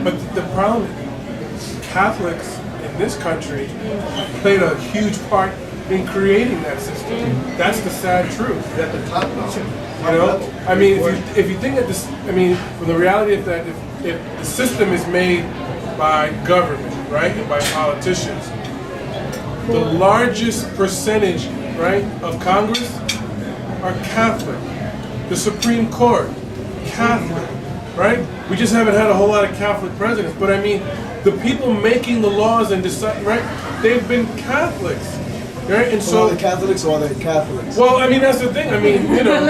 But the problem, Catholics in this country played a huge part in creating that system. That's the sad truth. At the top now. You know, I mean, if you think that this, I mean, from the reality of that, if the system is made by government, right, and by politicians, the largest percentage, right, of Congress are Catholic. The Supreme Court, Catholic, right? We just haven't had a whole lot of Catholic presidents, but I mean, the people making the laws and decide, right, they've been Catholics. Right? And so are they Catholics or are they Catholics? Well, I mean, that's the thing. I mean, you know,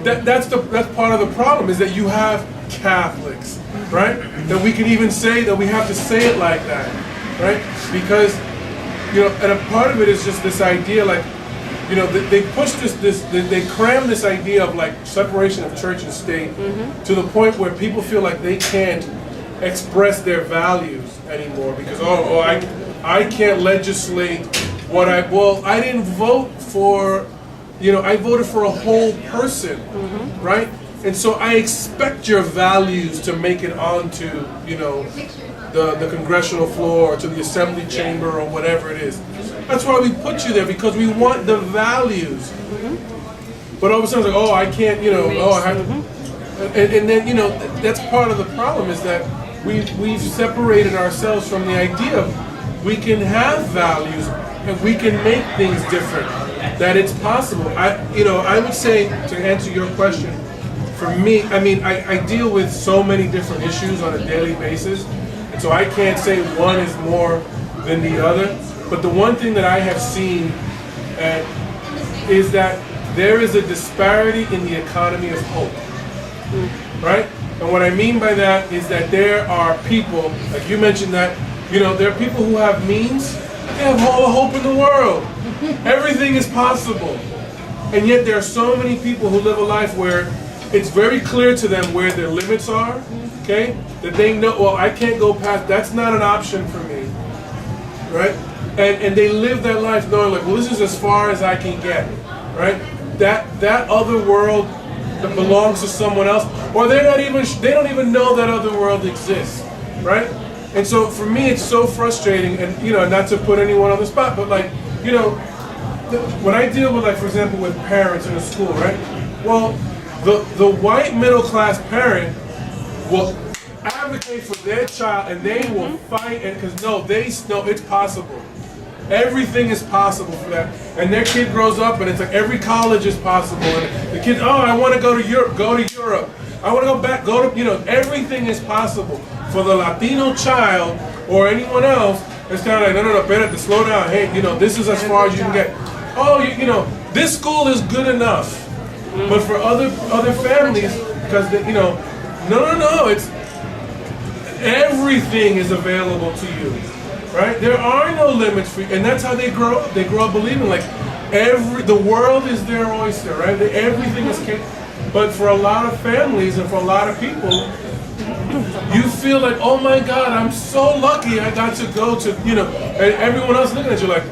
that's part of the problem is that you have Catholics, right? That we can even say that we have to say it like that, right? Because, you know, and a part of it is just this idea, like, you know, they push they cram this idea of like separation of church and state to the point where people feel like they can't express their values anymore because I can't legislate what I didn't vote for, you know, I voted for a whole person, right? And so I expect your values to make it onto, you know, the congressional floor or to the assembly chamber or whatever it is. That's why we put you there, because we want the values. But all of a sudden it's like, oh, I can't, you know, oh, I have to. And then, you know, that's part of the problem is that we've separated ourselves from the idea of we can have values and we can make things different, that it's possible. I would say, to answer your question, for me, I mean, I deal with so many different issues on a daily basis, and so I can't say one is more than the other, but the one thing that I have seen is that there is a disparity in the economy of hope, right? And what I mean by that is that there are people, like you mentioned that, you know, there are people who have means. They have all the hope in the world. Everything is possible. And yet there are so many people who live a life where it's very clear to them where their limits are, okay? That they know, well, I can't go past, that's not an option for me, right? And they live their life knowing like, well, this is as far as I can get, right? That other world that belongs to someone else, or they don't even know that other world exists, right? And so for me, it's so frustrating, and you know, not to put anyone on the spot, but like, you know, when I deal with, like, for example, with parents in a school, right? Well, the white middle class parent will advocate for their child, and they will fight, and because they know it's possible. Everything is possible for that, and their kid grows up, and it's like every college is possible, and the kid, oh, I want to go to Europe, I want to go back, you know, everything is possible. For the Latino child or anyone else, it's kind of like, no, better to slow down. Hey, you know, this is as far as you can get. Oh, you know, this school is good enough. But for other families, because you know, no, it's everything is available to you, right? There are no limits for you, and that's how they grow up. They grow up believing like the world is their oyster, right? Everything is capable. But for a lot of families and for a lot of people, you feel like, oh my God, I'm so lucky I got to go to, you know, and everyone else looking at you like,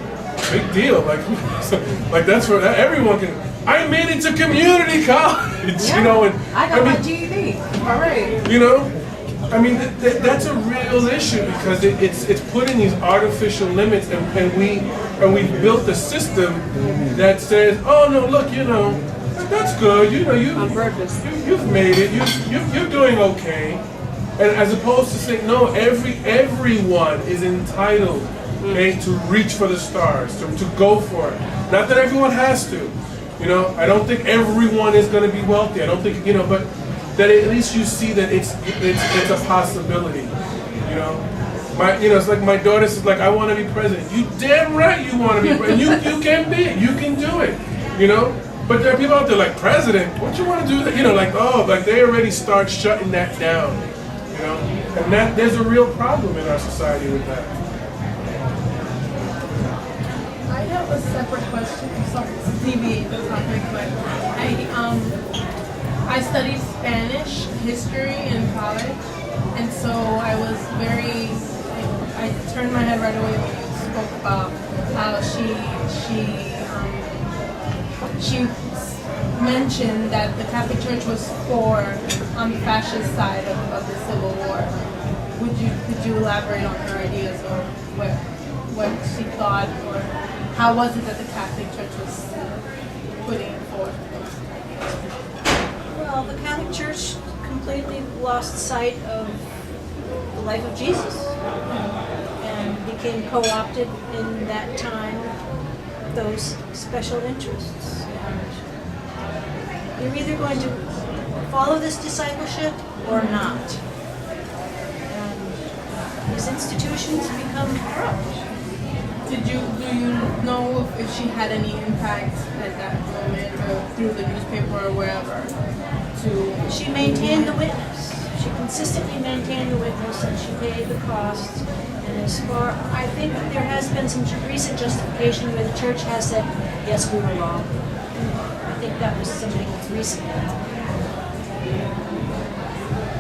big deal, like that's for everyone can. I made it to community college, you know, and I got my GED. All right. You know, I mean that's a real issue because it's putting these artificial limits, and we've built a system that says, oh no, look, you know, that's good, you know, on purpose. You've made it, you're doing okay. And as opposed to saying, no, everyone is entitled, okay, to reach for the stars, to go for it. Not that everyone has to, you know. I don't think everyone is going to be wealthy. I don't think, you know, but that at least you see that it's a possibility, you know. It's like my daughter says, like, I want to be president. You damn right you want to be president. You can be it. You can do it, you know. But there are people out there like, president, what you want to do that? You know, like, oh, like they already start shutting that down. You know, and there's a real problem in our society with that. I have a separate question. I'm sorry to deviate the topic, but I studied Spanish history in college, and so I was I turned my head right away when you spoke about how she mentioned that the Catholic Church was on the fascist side of the Civil War. could you elaborate on her ideas or what she thought, or how was it that the Catholic Church was putting it forth? Well, the Catholic Church completely lost sight of the life of Jesus and became co-opted in that time those special interests. And you're either going to follow this discipleship or not. And these institutions become corrupt. Do you know if she had any impact at that moment or through the newspaper or wherever? She maintained the witness. She consistently maintained the witness, and she paid the costs. And I think that there has been some recent justification where the church has said, yes, we were wrong. I think that was something recent.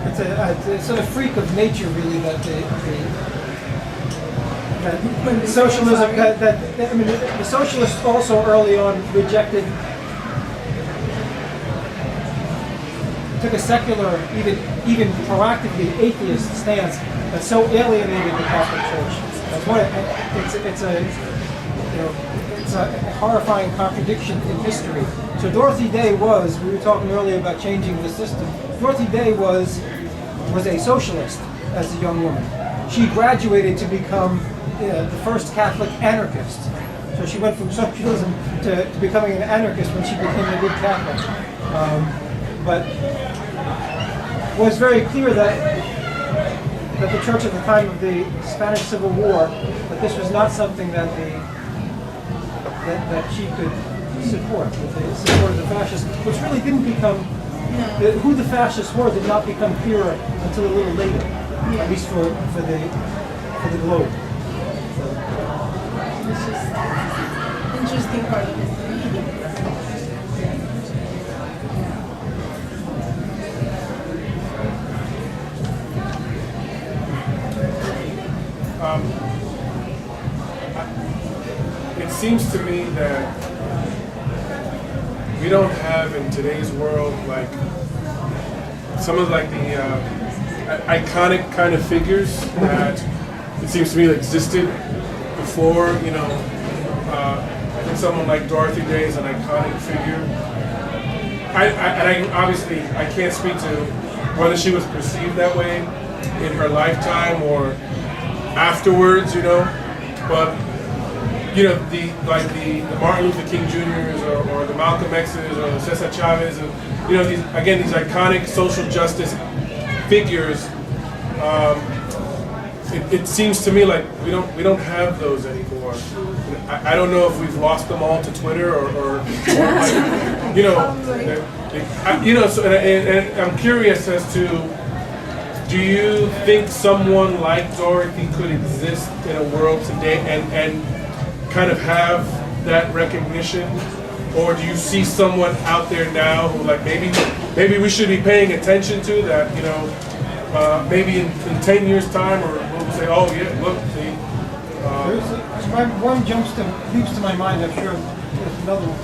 It's a freak of nature, really, that socialism. The socialists also early on took a secular, even proactively atheist stance that so alienated the Catholic Church. That's why it's a horrifying contradiction in history. So Dorothy Day we were talking earlier about changing the system. Dorothy Day was a socialist as a young woman. She graduated to become the first Catholic anarchist. So she went from socialism to becoming an anarchist when she became a good Catholic. But it was very clear that the church at the time of the Spanish Civil War, that this was not something that she could support. That they supported the fascists, which really didn't become, who the fascists were did not become clearer until a little later, at least for the globe. It's just interesting part of history. It seems to me that we don't have in today's world like some of like the iconic kind of figures that it seems to me that existed before. I think someone like Dorothy Day is an iconic figure. I obviously I can't speak to whether she was perceived that way in her lifetime or afterwards, but the Martin Luther King Jr.'s or the Malcolm X's or the Cesar Chavez, and these iconic social justice figures. It seems to me like we don't have those anymore. I don't know if we've lost them all to Twitter or So and I'm curious as to, do you think someone like Dorothy could exist in a world today and kind of have that recognition, or do you see someone out there now who like maybe we should be paying attention to that? Maybe in 10 years time, or we'll say, oh yeah, look, see. One leaps to my mind. I'm sure there's another one.